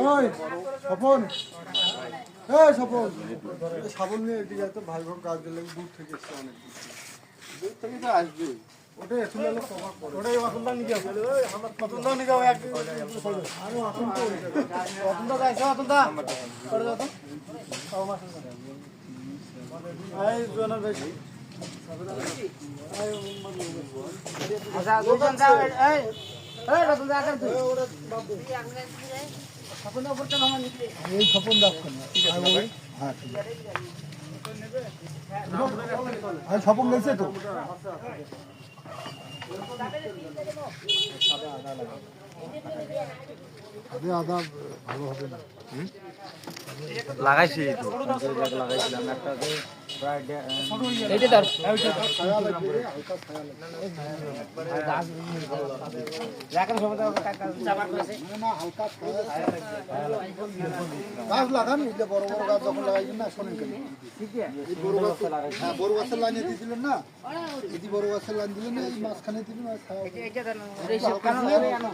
ওই স্বপন, এই স্বপন, সাবন নিয়ে এদিকে এত ভাই ভাগ কাজ দিলে দূর থেকে এসছে, অনেক দূর থেকে তো আসবে। ওটাই এত লোক কভার করে, ওটাই অতন্দা নিয়ে যাও, অতন্দা নিয়ে যাও, এক আরে অতন্দা অতন্দা যাইছে, অতন্দা করে দাও তো তাও মাছ এই জোনা বেশি আচ্ছা দুজন যাও এই এই রতন দা তুই ওরা বাবু স্বপন দা উপরটা ভাঙা নিতে এই স্বপন দাও কেন? হ্যাঁ ঠিক আছে, আর স্বপন গেছে তো আদা আদা ভালো হবে না। লাগাইছি তো লাগাইছিলাম একটা প্রায় এইটা ধর ছায়া লাগবে রে, হালকা ছায়া লাগবে। রাখার সময় তো কাকা চাপার করেছে না হালকা ছায়া গাছ লাগান, এই যে বড় বড় গাছ যখন লাগাইছেন না, শোনেন কেন ঠিক আছে এই বড় গাছ, হ্যাঁ বড় গাছের লাইনে দিয়েছিলেন না, এই যে বড় গাছের লাইন দিলেন না, এই মাঝখানে দিলেন আর ছায়া এইটা ধর এই সব কারণে আনো